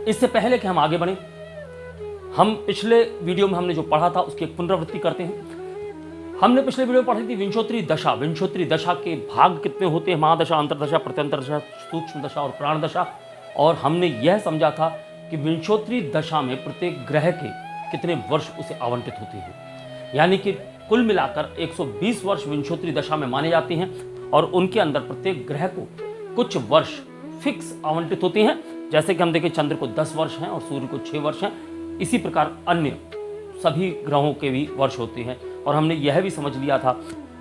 इससे पहले कि हम आगे बढ़ें, हम पिछले वीडियो में हमने जो पढ़ा था उसकी एक पुनरावृत्ति करते हैं। हमने पिछले वीडियो में पढ़ी थी विंशोत्तरी दशा। विंशोत्तरी दशा के भाग कितने होते हैं? महादशा, अंतरदशा, प्रत्यंतर दशा, सूक्ष्म दशा और प्राण दशा। और हमने यह समझा था कि विंशोत्तरी दशा में प्रत्येक ग्रह के कितने वर्ष उसे आवंटित होते हैं, यानी कि कुल मिलाकर 120 वर्ष विंशोत्तरी दशा में माने जाते हैं और उनके अंदर प्रत्येक ग्रह को कुछ वर्ष फिक्स आवंटित होते हैं। जैसे कि हम देखें, चंद्र को 10 वर्ष हैं और सूर्य को 6 वर्ष हैं। इसी प्रकार अन्य सभी ग्रहों के भी वर्ष होते हैं। और हमने यह भी समझ लिया था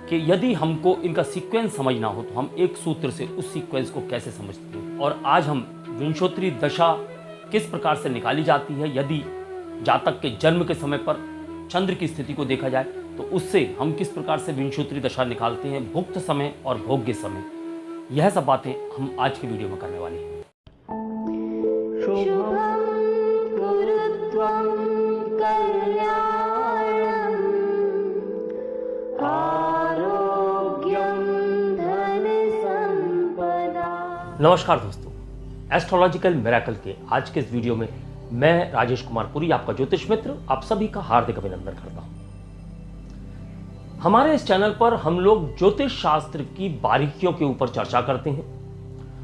कि यदि हमको इनका सीक्वेंस समझना हो तो हम एक सूत्र से उस सीक्वेंस को कैसे समझते हैं। और आज हम विंशोत्तरी दशा किस प्रकार से निकाली जाती है, यदि जातक के जन्म के समय पर चंद्र की स्थिति को देखा जाए तो उससे हम किस प्रकार से विंशोत्तरी दशा निकालते हैं, भुक्त समय और भोग्य समय, यह सब बातें हम आज की वीडियो में करने वाले हैं। नमस्कार दोस्तों, एस्ट्रोलॉजिकल मिरेकल के आज के इस वीडियो में मैं राजेश कुमार पुरी, आपका ज्योतिष मित्र, आप सभी का हार्दिक अभिनंदन करता हूं। हमारे इस चैनल पर हम लोग ज्योतिष शास्त्र की बारीकियों के ऊपर चर्चा करते हैं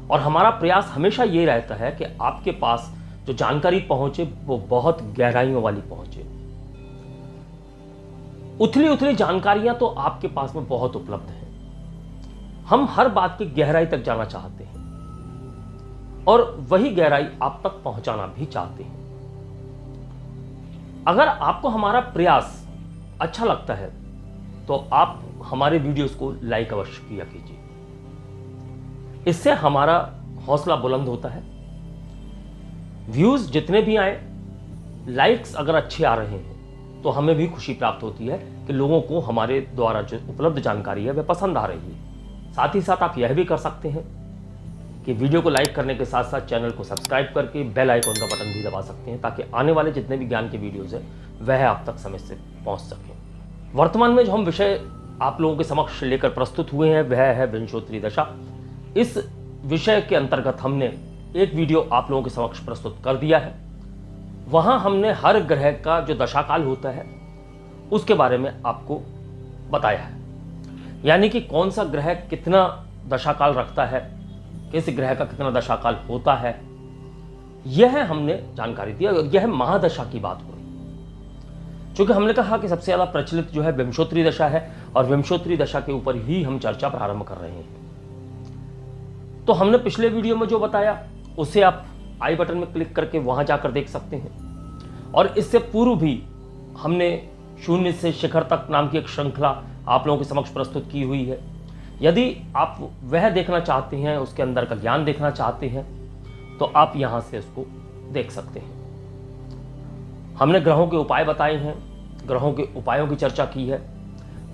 और हमारा प्रयास हमेशा ये रहता है कि आपके पास जो जानकारी पहुंचे वो बहुत गहराइयों वाली पहुंचे। उथली उथली जानकारियां तो आपके पास में बहुत उपलब्ध हैं। हम हर बात की गहराई तक जाना चाहते हैं और वही गहराई आप तक पहुंचाना भी चाहते हैं। अगर आपको हमारा प्रयास अच्छा लगता है तो आप हमारे वीडियोस को लाइक अवश्य किया कीजिए। इससे हमारा हौसला बुलंद होता है। व्यूज जितने भी आए, लाइक्स अगर अच्छे आ रहे हैं तो हमें भी खुशी प्राप्त होती है कि लोगों को हमारे द्वारा जो उपलब्ध जानकारी है वह पसंद आ रही है। साथ ही साथ आप यह भी कर सकते हैं कि वीडियो को लाइक करने के साथ साथ चैनल को सब्सक्राइब करके बेल आइकन का बटन भी दबा सकते हैं, ताकि आने वाले जितने भी ज्ञान के वीडियोस हैं वह आप तक समय से पहुंच सकें। वर्तमान में जो हम विषय आप लोगों के समक्ष लेकर प्रस्तुत हुए हैं वह है विंशोत्तरी दशा। इस विषय के अंतर्गत हमने एक वीडियो आप लोगों के समक्ष प्रस्तुत कर दिया है। वहां हमने हर ग्रह का जो दशाकाल होता है उसके बारे में आपको बताया है, यानी कि कौन सा ग्रह कितना दशाकाल रखता है, किस ग्रह का कितना दशाकाल होता है, यह हमने जानकारी दी। यह महादशा की बात हो रही, चूंकि हमने कहा कि सबसे ज्यादा प्रचलित जो है विंशोत्तरी दशा है और विंशोत्तरी दशा के ऊपर ही हम चर्चा प्रारंभ कर रहे हैं। तो हमने पिछले वीडियो में जो बताया उसे आप आई बटन में क्लिक करके वहां जाकर देख सकते हैं। और इससे पूर्व भी हमने शून्य से शिखर तक नाम की एक श्रृंखला आप लोगों के समक्ष प्रस्तुत की हुई है। यदि आप वह देखना चाहते हैं, उसके अंदर का ज्ञान देखना चाहते हैं, तो आप यहां से उसको देख सकते हैं। हमने ग्रहों के उपाय बताए हैं, ग्रहों के उपायों की चर्चा की है।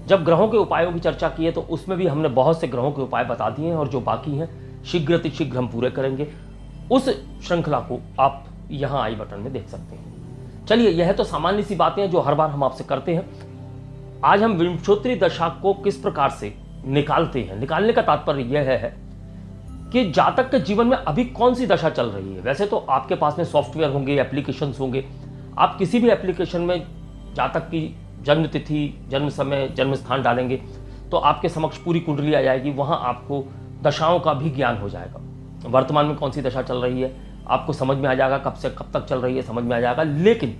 जब ग्रहों के उपायों की चर्चा की है तो उसमें भी हमने बहुत से ग्रहों के उपाय बता दिए हैं और जो बाकी हैं शीघ्र हम पूरे करेंगे। उस श्रृंखला को आप यहां आई बटन में देख सकते हैं। चलिए, यह तो सामान्य सी बातें हैं जो हर बार हम आपसे करते हैं। आज हम विंशोत्तरी दशा को किस प्रकार से निकालते हैं। निकालने का तात्पर्य यह है कि जातक के जीवन में अभी कौन सी दशा चल रही है। वैसे तो आपके पास में सॉफ्टवेयर होंगे, एप्लीकेशंस होंगे। आप किसी भी एप्लीकेशन में जातक की जन्म तिथि, जन्म समय, जन्म स्थान डालेंगे तो आपके समक्ष पूरी कुंडली आ जाएगी। वहां आपको दशाओं का भी ज्ञान हो जाएगा। वर्तमान में कौन सी दशा चल रही है आपको समझ में आ जाएगा, कब से कब तक चल रही है समझ में आ जाएगा। लेकिन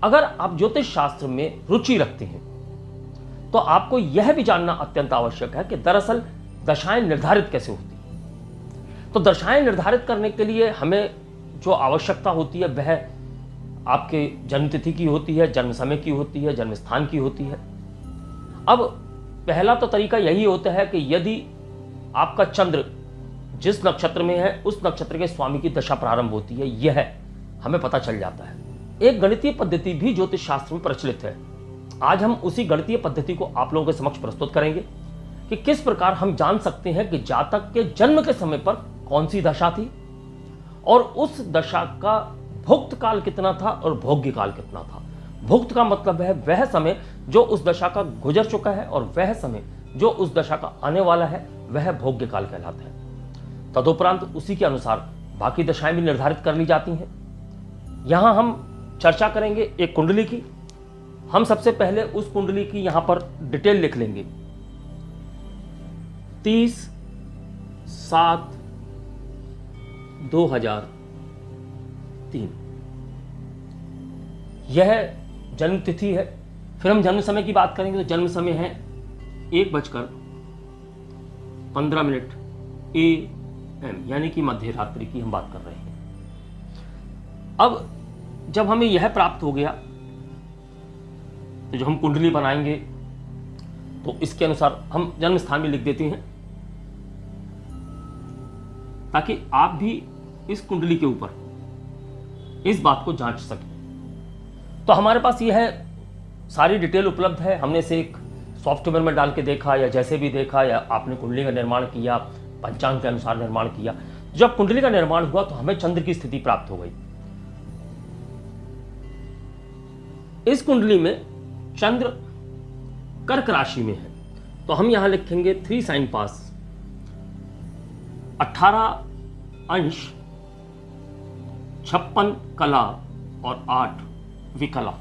अगर आप ज्योतिष शास्त्र में रुचि रखते हैं तो आपको यह भी जानना अत्यंत आवश्यक है कि दरअसल दशाएं निर्धारित कैसे होती हैं। तो दशाएं निर्धारित करने के लिए हमें जो आवश्यकता होती है वह आपके जन्म तिथि की होती है, जन्म समय की होती है, जन्म स्थान की होती है। अब पहला तो तरीका यही होता है कि यदि आपका चंद्र जिस नक्षत्र में है उस नक्षत्र के स्वामी की दशा प्रारंभ होती है, यह हमें पता चल जाता है। एक गणितीय पद्धति भी ज्योतिष शास्त्र में प्रचलित है। आज हम उसी गणितीय पद्धति को आप लोगों के समक्ष प्रस्तुत करेंगे कि किस प्रकार हम जान सकते हैं कि जातक के जन्म के समय पर कौन सी दशा थी और उस दशा का भुक्त काल कितना था और भोग्य काल कितना था। भुक्त का मतलब है वह समय जो उस दशा का गुजर चुका है और वह समय जो उस दशा का आने वाला है वह भोग्य काल कहलाता है। तदुपरांत उसी के अनुसार बाकी दशाएं भी निर्धारित कर ली जाती हैं। यहां हम चर्चा करेंगे एक कुंडली की। हम सबसे पहले उस कुंडली की यहां पर डिटेल लिख लेंगे। 30/7/2003 यह जन्म तिथि है। फिर हम जन्म समय की बात करेंगे तो जन्म समय है 1:15 AM, यानी कि मध्य रात्रि की हम बात कर रहे हैं। अब जब हमें यह प्राप्त हो गया तो जो हम कुंडली बनाएंगे तो इसके अनुसार हम जन्म स्थान भी लिख देते हैं, ताकि आप भी इस कुंडली के ऊपर इस बात को जांच सकें। तो हमारे पास यह सारी डिटेल उपलब्ध है। हमने इसे एक सॉफ्टवेयर में डाल के देखा, या जैसे भी देखा, या आपने कुंडली का निर्माण किया, पंचांग के अनुसार निर्माण किया। जब कुंडली का निर्माण हुआ तो हमें चंद्र की स्थिति प्राप्त हो गई। इस कुंडली में चंद्र कर्क राशि में है, तो हम यहां लिखेंगे 3 साइन पास 18 अंश 56 कला और 8 विकला,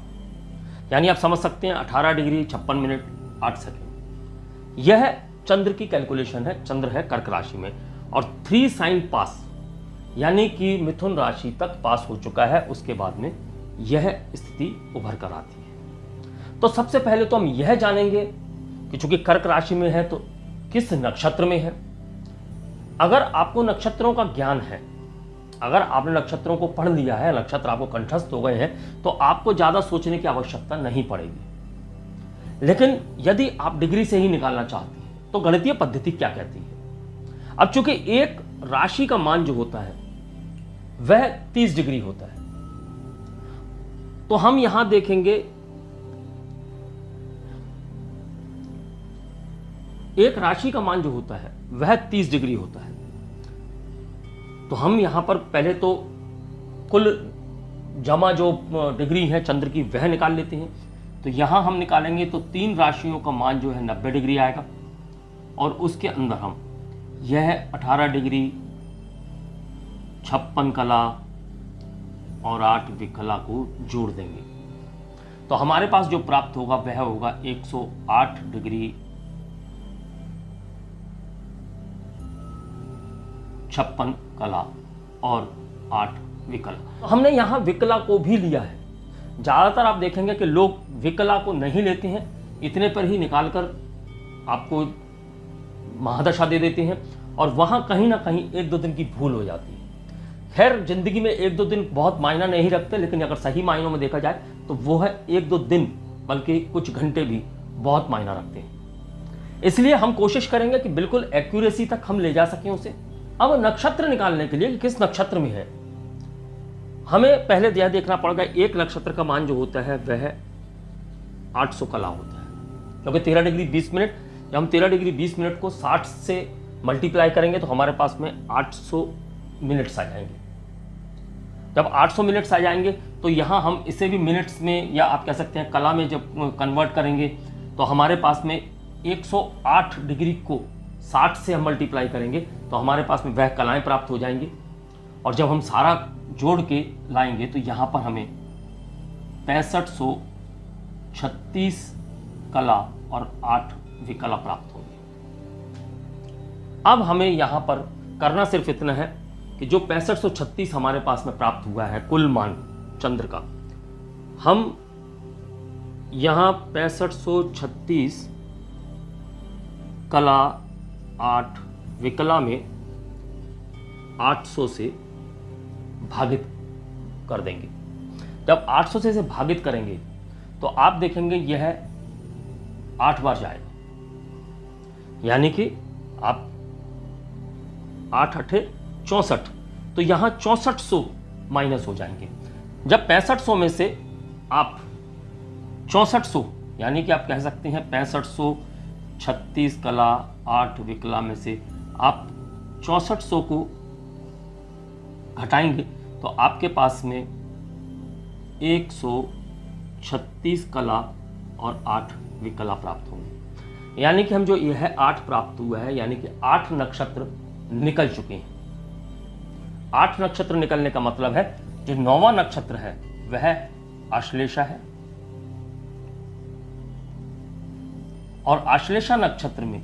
यानी आप समझ सकते हैं 18 डिग्री 56 मिनट 8 सेकेंड। यह चंद्र की कैलकुलेशन है। चंद्र है कर्क राशि में और 3 साइन पास, यानी कि मिथुन राशि तक पास हो चुका है। उसके बाद में यह स्थिति उभर कर आती है। तो सबसे पहले तो हम यह जानेंगे कि चूंकि कर्क राशि में है तो किस नक्षत्र में है। अगर आपको नक्षत्रों का ज्ञान है, अगर आपने नक्षत्रों को पढ़ लिया है, नक्षत्र आपको कंठस्थ हो गए हैं, तो आपको ज्यादा सोचने की आवश्यकता नहीं पड़ेगी। लेकिन यदि आप डिग्री से ही निकालना चाहते हैं तो गणितीय पद्धति क्या कहती है। अब चूंकि एक राशि का मान जो होता है वह 30 डिग्री होता है, तो हम यहां देखेंगे एक राशि का मान जो होता है वह 30 डिग्री होता है। तो हम यहां पर पहले तो कुल जमा जो डिग्री है चंद्र की वह निकाल लेते हैं। तो यहां हम निकालेंगे तो 3 राशियों का मान जो है 90 डिग्री आएगा, और उसके अंदर हम यह 18 डिग्री 56 कला और 8 विकला को जोड़ देंगे। तो हमारे पास जो प्राप्त होगा वह होगा 108 डिग्री 56 कला और 8 विकला। हमने यहां विकला को भी लिया है। ज्यादातर आप देखेंगे कि लोग विकला को नहीं लेते हैं, इतने पर ही निकालकर आपको महादशा दे देते हैं, और वहां कहीं ना कहीं 1-2 दिन की भूल हो जाती है। खैर, जिंदगी में 1-2 दिन बहुत मायना नहीं रखते, लेकिन अगर सही मायनों में देखा जाए तो वो है 1-2 दिन, बल्कि कुछ घंटे भी बहुत मायना रखते हैं। इसलिए हम कोशिश करेंगे कि बिल्कुल एक्यूरेसी तक हम ले जा सकें उसे। अब नक्षत्र निकालने के लिए कि किस नक्षत्र में है, हमें पहले यह देखना पड़ेगा एक नक्षत्र का मान जो होता है वह 800 कला होता है, क्योंकि 13 डिग्री 20 मिनट, जब हम 13 डिग्री 20 मिनट को 60 से मल्टीप्लाई करेंगे तो हमारे पास में 800 मिनट्स आ जाएंगे। जब 800 मिनट्स आ जाएंगे तो यहाँ हम इसे भी मिनट्स में, या आप कह सकते हैं कला में जब कन्वर्ट करेंगे तो हमारे पास में 108 डिग्री को 60 से हम मल्टीप्लाई करेंगे तो हमारे पास में वह कलाएं प्राप्त हो जाएंगी। और जब हम सारा जोड़ के लाएंगे तो यहाँ पर हमें 6536 कला और 8 विकला प्राप्त होंगे। अब हमें यहाँ पर करना सिर्फ इतना है कि जो 6536 हमारे पास में प्राप्त हुआ है कुल मान चंद्र का, हम यहाँ 6536 कला 8 विकला में 800 से भागित कर देंगे। जब 800 से इसे भागित करेंगे तो आप देखेंगे यह 8 बार जाएगा, यानी कि आप 8 8 64, तो यहां 6400 माइनस हो जाएंगे। जब 6500 में से आप 6400, यानी कि आप कह सकते हैं 6536 कला 8 विकला में से आप 6400 को घटाएंगे तो आपके पास में 136 कला और 8 विकला प्राप्त होंगे। यानी कि हम जो यह 8 प्राप्त हुआ है, यानी कि 8 नक्षत्र निकल चुके हैं। 8 नक्षत्र निकलने का मतलब है जो 9वां नक्षत्र है वह आश्लेषा है, और आश्लेषा नक्षत्र में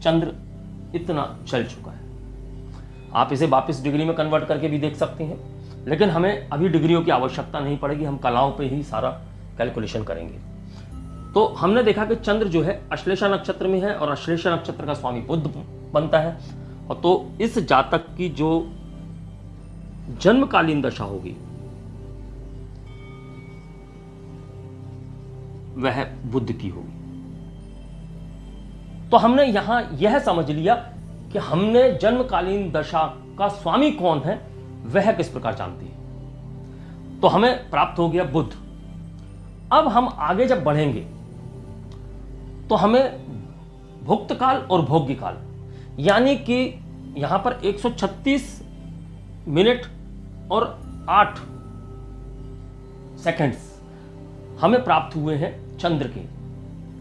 चंद्र इतना चल चुका है। आप इसे वापस डिग्री में कन्वर्ट करके भी देख सकते हैं, लेकिन हमें अभी डिग्रियों की आवश्यकता नहीं पड़ेगी, हम कलाओं पे ही सारा कैलकुलेशन करेंगे। तो हमने देखा कि चंद्र जो है आश्लेषा नक्षत्र में है, और आश्लेषा नक्षत्र का स्वामी बुध बनता है। और तो इस जातक की जो जन्मकालीन दशा होगी वह बुध की होगी। तो हमने यहां यह समझ लिया कि हमने जन्मकालीन दशा का स्वामी कौन है वह किस प्रकार जानते हैं। तो हमें प्राप्त हो गया बुध। अब हम आगे जब बढ़ेंगे तो हमें भुक्त काल और भोग्य काल, यानी कि यहां पर 136 मिनट और 8 सेकंड्स हमें प्राप्त हुए हैं चंद्र के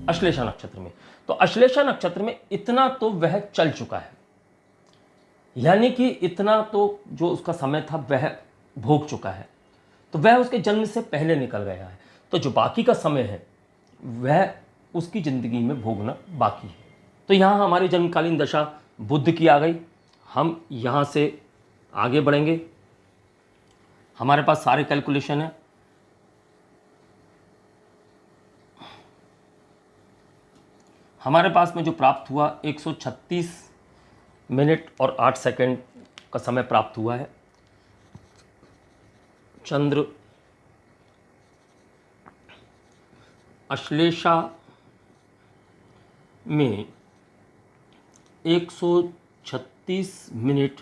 अश्लेषा नक्षत्र में। तो अश्लेषा नक्षत्र में इतना तो वह चल चुका है, यानी कि इतना तो जो उसका समय था वह भोग चुका है, तो वह उसके जन्म से पहले निकल गया है। तो जो बाकी का समय है वह उसकी जिंदगी में भोगना बाकी है। तो यहाँ हमारी जन्मकालीन दशा बुध की आ गई। हम यहाँ से आगे बढ़ेंगे, हमारे पास सारे कैलकुलेशन है। हमारे पास में जो प्राप्त हुआ 136 मिनट और 8 सेकंड का समय प्राप्त हुआ है। चंद्र अश्लेषा में 136 मिनट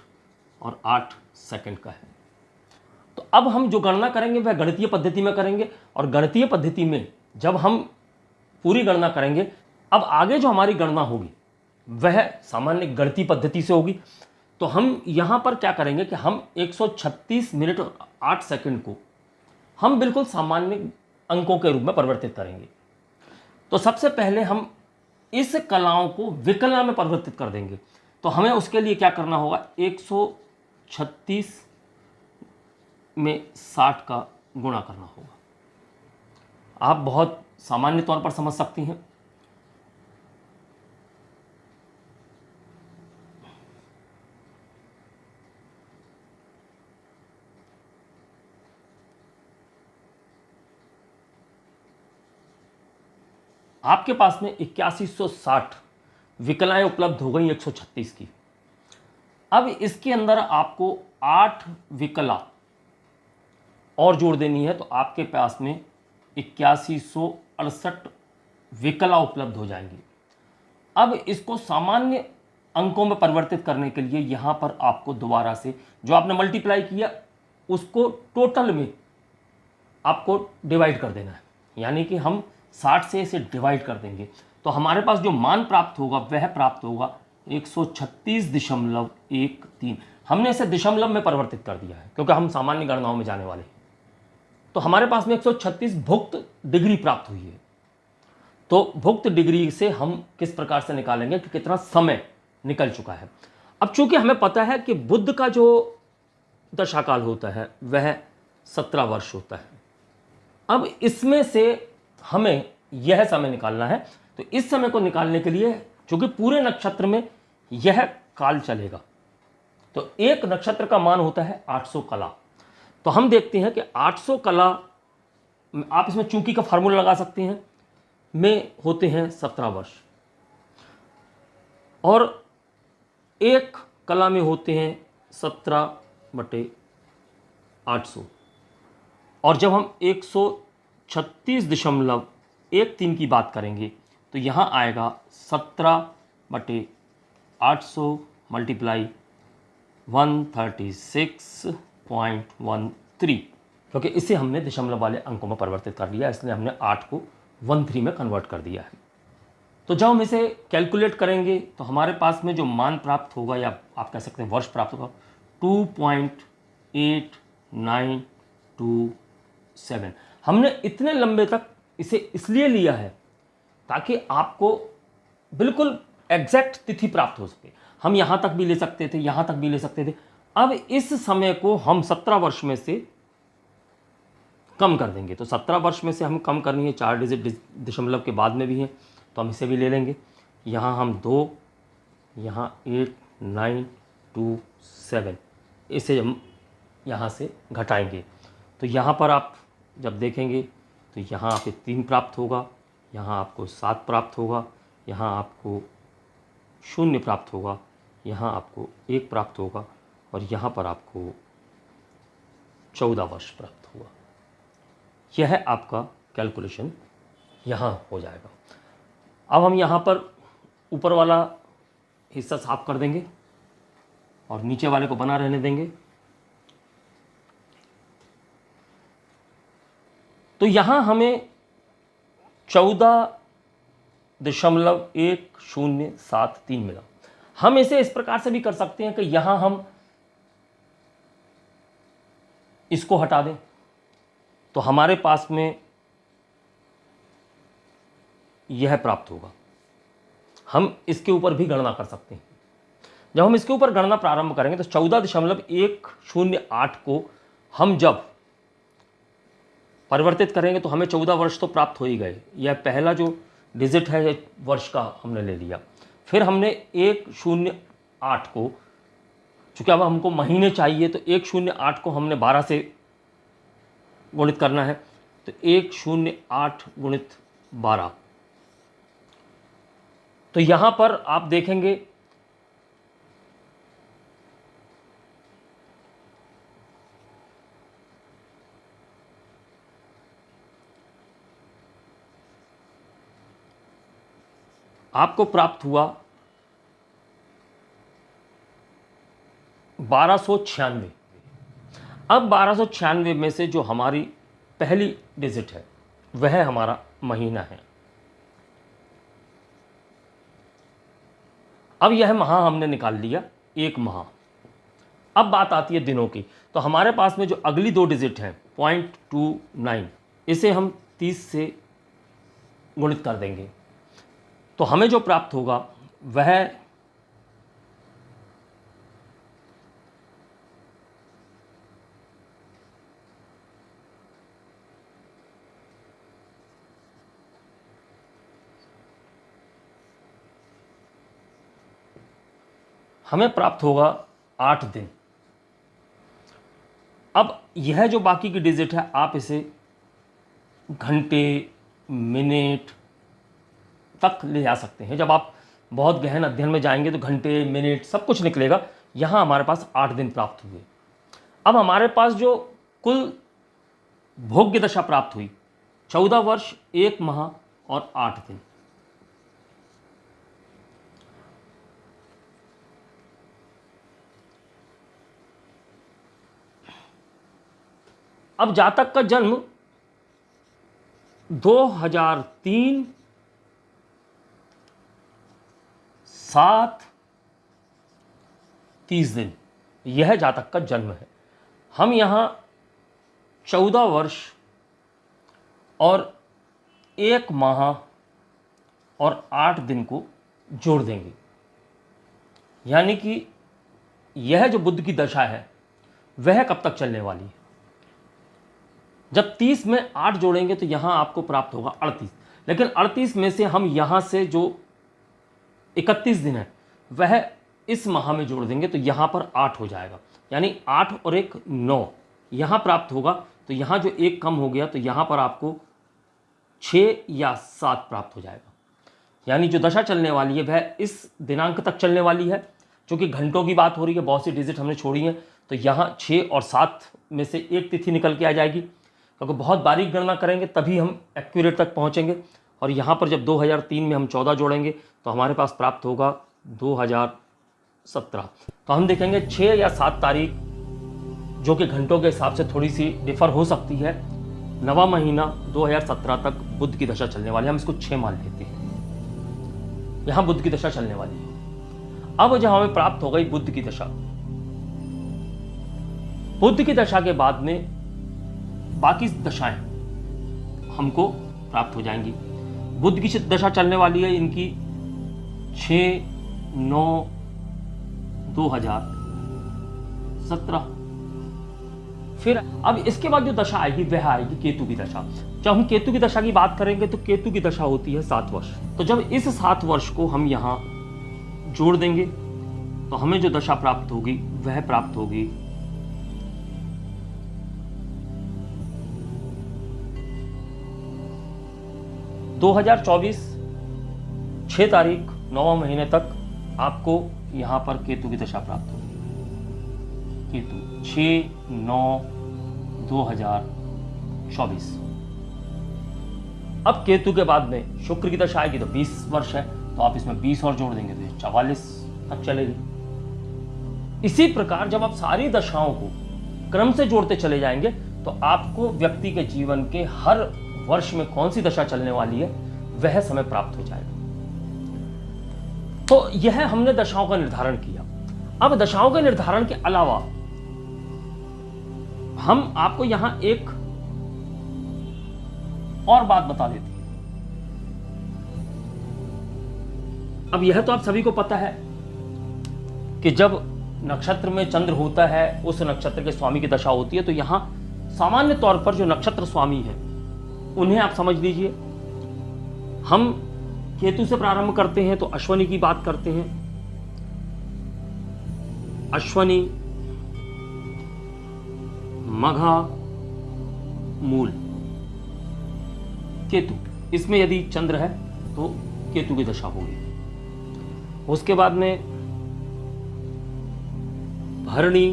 और 8 सेकंड का है। तो अब हम जो गणना करेंगे वह गणितीय पद्धति में करेंगे, और गणितीय पद्धति में जब हम पूरी गणना करेंगे, अब आगे जो हमारी गणना होगी वह सामान्य गणितीय पद्धति से होगी। तो हम यहाँ पर क्या करेंगे कि हम 136 मिनट और 8 सेकंड को हम बिल्कुल सामान्य अंकों के रूप में परिवर्तित करेंगे। तो सबसे पहले हम इस कलाओं को विकला में परिवर्तित कर देंगे। तो हमें उसके लिए क्या करना होगा, 136 में 60 का गुणा करना होगा। आप बहुत सामान्य तौर पर समझ सकती हैं। आपके पास में 8160 विकलाएं उपलब्ध हो गई 136 की। अब इसके अंदर आपको 8 विकला और जोड़ देनी है, तो आपके पास में 8168 विकला उपलब्ध हो जाएंगी। अब इसको सामान्य अंकों में परिवर्तित करने के लिए यहाँ पर आपको दोबारा से जो आपने मल्टीप्लाई किया उसको टोटल में आपको डिवाइड कर देना है, यानी कि हम 60 से इसे डिवाइड कर देंगे। तो हमारे पास जो मान प्राप्त होगा वह प्राप्त होगा 136.13। हमने इसे दशमलव में परिवर्तित कर दिया है क्योंकि हम सामान्य गणनाओं में जाने वाले हैं। तो हमारे पास में 136 भुक्त डिग्री प्राप्त हुई है। तो भुक्त डिग्री से हम किस प्रकार से निकालेंगे कि कितना समय निकल चुका है। अब चूंकि हमें पता है कि बुध का जो दशाकाल होता है वह 17 वर्ष होता है। अब इसमें से हमें यह समय निकालना है। तो इस समय को निकालने के लिए चूंकि पूरे नक्षत्र में यह काल चलेगा, तो एक नक्षत्र का मान होता है 800 कला। तो हम देखते हैं कि 800 कला, आप इसमें चूंकि का फार्मूला लगा सकते हैं, में होते हैं 17 वर्ष, और एक कला में होते हैं 17/800। और जब हम 136.13 की बात करेंगे तो यहाँ आएगा 17/800 मल्टीप्लाई 136.13, क्योंकि इसे हमने दशमलव वाले अंकों में परिवर्तित कर दिया, इसलिए हमने 8 को 13 में कन्वर्ट कर दिया है। तो जब हम इसे कैलकुलेट करेंगे तो हमारे पास में जो मान प्राप्त होगा, या आप कह सकते हैं वर्ष प्राप्त होगा, 2.8927। हमने इतने लंबे तक इसे इसलिए लिया है ताकि आपको बिल्कुल एग्जैक्ट तिथि प्राप्त हो सके। हम यहाँ तक भी ले सकते थे, यहाँ तक भी ले सकते थे। अब इस समय को हम 17 वर्ष में से कम कर देंगे। तो 17 वर्ष में से हम कम करनी है, 4 डिजिट दशमलव के बाद में भी है, तो हम इसे भी ले लेंगे। यहाँ हम 2, यहाँ 8, 9, 2, 7, इसे हम यहाँ से घटाएंगे। तो यहाँ पर आप जब देखेंगे तो यहाँ आपको 3 प्राप्त होगा, यहाँ आपको 7 प्राप्त होगा, यहाँ आपको 0 प्राप्त होगा, यहाँ आपको 1 प्राप्त होगा और यहाँ पर आपको 14 वर्ष प्राप्त होगा। यह है आपका कैलकुलेशन यहाँ हो जाएगा। अब हम यहाँ पर ऊपर वाला हिस्सा साफ कर देंगे और नीचे वाले को बना रहने देंगे। तो यहाँ हमें 14.1073 मिला। हम इसे इस प्रकार से भी कर सकते हैं कि यहाँ हम इसको हटा दें तो हमारे पास में यह प्राप्त होगा। हम इसके ऊपर भी गणना कर सकते हैं। जब हम इसके ऊपर गणना प्रारंभ करेंगे तो 14.108 को हम जब परिवर्तित करेंगे तो हमें 14 वर्ष तो प्राप्त हो ही गए। यह पहला जो डिजिट है वर्ष का हमने ले लिया। फिर हमने 108 को, चूँकि अब हमको महीने चाहिए तो 108 को हमने 12 से गुणित करना है। तो 108 गुणित 12, तो यहाँ पर आप देखेंगे आपको प्राप्त हुआ 1296। अब 1296 में से जो हमारी पहली डिजिट है वह हमारा महीना है। अब यह माह हमने निकाल लिया, 1 माह। अब बात आती है दिनों की। तो हमारे पास में जो अगली 2 डिजिट हैं 0.29, इसे हम 30 से गुणित कर देंगे तो हमें जो प्राप्त होगा वह हमें प्राप्त होगा 8 दिन। अब यह जो बाकी की डिजिट है आप इसे घंटे, मिनट तक ले जा सकते हैं। जब आप बहुत गहन अध्ययन में जाएंगे तो घंटे, मिनट सब कुछ निकलेगा। यहाँ हमारे पास 8 दिन प्राप्त हुए। अब हमारे पास जो कुल भोग्य दशा प्राप्त हुई 14 वर्ष, 1 माह और 8 दिन। अब जातक का जन्म 2003 7 30 दिन, यह जातक का जन्म है। हम यहाँ 14 वर्ष और 1 माह और 8 दिन को जोड़ देंगे, यानी कि यह जो बुध की दशा है वह कब तक चलने वाली है। जब 30 में 8 जोड़ेंगे तो यहाँ आपको प्राप्त होगा 38। लेकिन 38 में से हम यहाँ से जो 31 दिन है वह इस माह में जोड़ देंगे तो यहाँ पर 8 हो जाएगा, यानी 8 और 1 9 यहाँ प्राप्त होगा। तो यहाँ जो 1 कम हो गया तो यहाँ पर आपको 6 या 7 प्राप्त हो जाएगा। यानी जो दशा चलने वाली है वह इस दिनांक तक चलने वाली है। चूँकि घंटों की बात हो रही है, बहुत सी डिजिट हमने छोड़ी हैं, तो यहाँ 6 और 7 में से एक तिथि निकल के आ जाएगी। क्योंकि बहुत बारीक गणना करेंगे तभी हम एक्यूरेट तक पहुँचेंगे। और यहाँ पर जब 2003 में हम 14 जोड़ेंगे तो हमारे पास प्राप्त होगा 2017। तो हम देखेंगे 6 या 7 तारीख, जो कि घंटों के हिसाब से थोड़ी सी डिफर हो सकती है। नवा महीना 2017 तक बुध की दशा चलने वाली है, हम इसको 6 मान लेते हैं। यहाँ बुध की दशा चलने वाली है। अब जब हमें प्राप्त हो गई बुध की दशा, बुध की दशा के बाद में बाकी दशाएं हमको प्राप्त हो जाएंगी। बुध की दशा चलने वाली है इनकी 6/9/2017। फिर अब इसके बाद जो दशा आएगी वह आएगी केतु की दशा। जब हम केतु की दशा की बात करेंगे तो केतु की दशा होती है 7 वर्ष। तो जब इस 7 वर्ष को हम यहाँ जोड़ देंगे तो हमें जो दशा प्राप्त होगी वह प्राप्त होगी 2024 6 तारीख 9वां महीने तक आपको यहां पर केतु की दशा प्राप्त होगी। केतु 6/9/2024। अब केतु के बाद में शुक्र की दशा आएगी तो 20 वर्ष है, तो आप इसमें 20 और जोड़ देंगे तो ये 44 तक चलेगी। इसी प्रकार जब आप सारी दशाओं को क्रम से जोड़ते चले जाएंगे तो आपको व्यक्ति के जीवन के हर वर्ष में कौन सी दशा चलने वाली है वह समय प्राप्त हो जाएगा। तो यह हमने दशाओं का निर्धारण किया। अब दशाओं के निर्धारण के अलावा हम आपको यहां एक और बात बता देते हैं। अब यह तो आप सभी को पता है कि जब नक्षत्र में चंद्र होता है उस नक्षत्र के स्वामी की दशा होती है, तो यहां सामान्य तौर पर जो नक्षत्र स्वामी है उन्हें आप समझ लीजिए। हम केतु से प्रारंभ करते हैं तो अश्वनी की बात करते हैं। अश्वनी, मघा, मूल, केतु, इसमें यदि चंद्र है तो केतु की दशा होगी। उसके बाद में भरणी,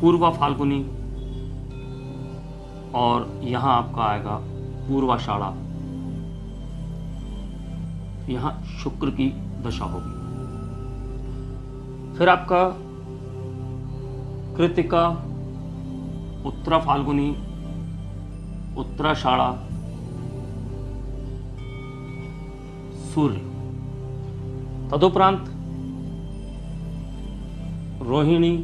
पूर्वा फाल्गुनी और यहां आपका आएगा पूर्वाषाढ़ा, यहां शुक्र की दशा होगी। फिर आपका कृतिका, उत्तरा फाल्गुनी, उत्तराषाढ़ा, सूर्य। तदुपरांत रोहिणी,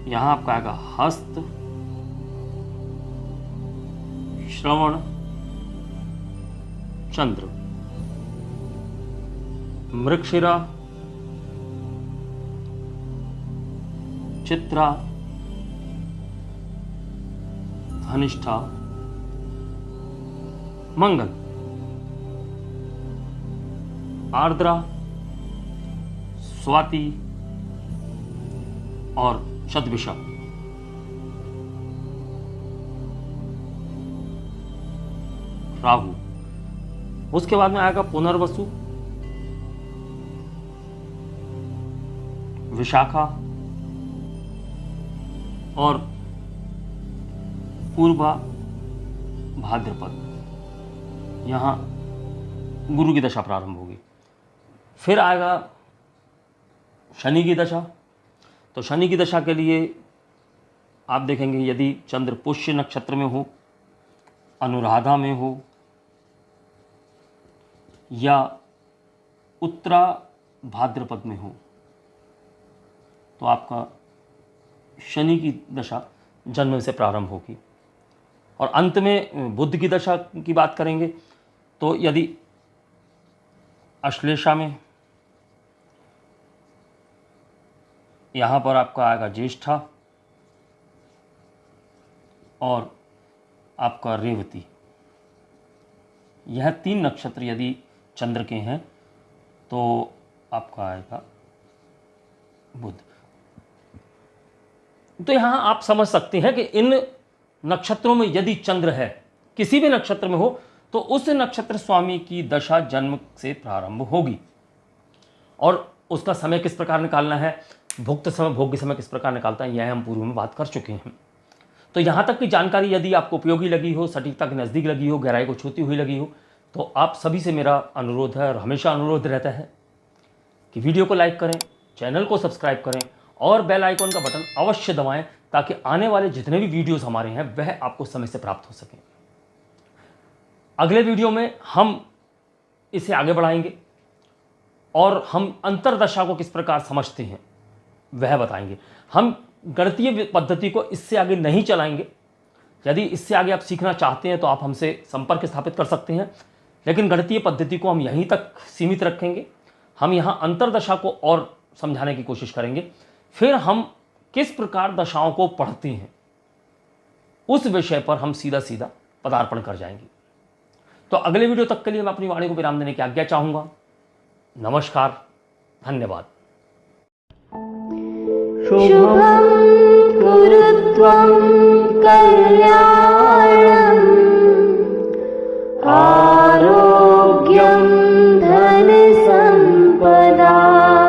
यहां आपका आएगा हस्त, श्रवण, चंद्र, मृगशिरा, चित्रा, धनिष्ठा, मंगल, आर्द्रा, स्वाति और शतभिषा। राहु। उसके बाद में आएगा पुनर्वसु, विशाखा और पूर्वा भाद्रपद। यहां गुरु की दशा प्रारंभ होगी। फिर आएगा शनि की दशा। तो शनि की दशा के लिए आप देखेंगे यदि चंद्र पुष्य नक्षत्र में हो, अनुराधा में हो या उत्तरा भाद्रपद में हो तो आपका शनि की दशा जन्म से प्रारंभ होगी। और अंत में बुध की दशा की बात करेंगे तो यदि अश्लेषा में, यहाँ पर आपका आएगा ज्येष्ठा और आपका रेवती। यह 3 नक्षत्र यदि चंद्र के हैं तो आपका आएगा बुध। तो यहाँ आप समझ सकते हैं कि इन नक्षत्रों में यदि चंद्र है, किसी भी नक्षत्र में हो, तो उस नक्षत्र स्वामी की दशा जन्म से प्रारंभ होगी। और उसका समय किस प्रकार निकालना है, भुक्त समय, भोग्य समय किस प्रकार निकालता है, यह हम पूर्व में बात कर चुके हैं। तो यहाँ तक की जानकारी यदि आपको उपयोगी लगी हो, सटीकता के नज़दीक लगी हो, गहराई को छूती हुई लगी हो, तो आप सभी से मेरा अनुरोध है और हमेशा अनुरोध रहता है कि वीडियो को लाइक करें, चैनल को सब्सक्राइब करें और बेल आइकॉन का बटन अवश्य दबाएं ताकि आने वाले जितने भी वीडियोस हमारे हैं वह आपको समय से प्राप्त हो सकें। अगले वीडियो में हम इसे आगे बढ़ाएंगे और हम अंतरदशा को किस प्रकार समझते हैं वह बताएंगे। हम गणितीय पद्धति को इससे आगे नहीं चलाएंगे। यदि इससे आगे आप सीखना चाहते हैं तो आप हमसे संपर्क स्थापित कर सकते हैं, लेकिन गणितीय पद्धति को हम यहीं तक सीमित रखेंगे। हम यहाँ अंतरदशा को और समझाने की कोशिश करेंगे। फिर हम किस प्रकार दशाओं को पढ़ते हैं उस विषय पर हम सीधा सीधा पदार्पण कर जाएंगे। तो अगले वीडियो तक के लिए मैं अपनी वाणी को विराम देने की आज्ञा चाहूंगा। नमस्कार, धन्यवाद। शुभं कुरु त्वं कल्याणं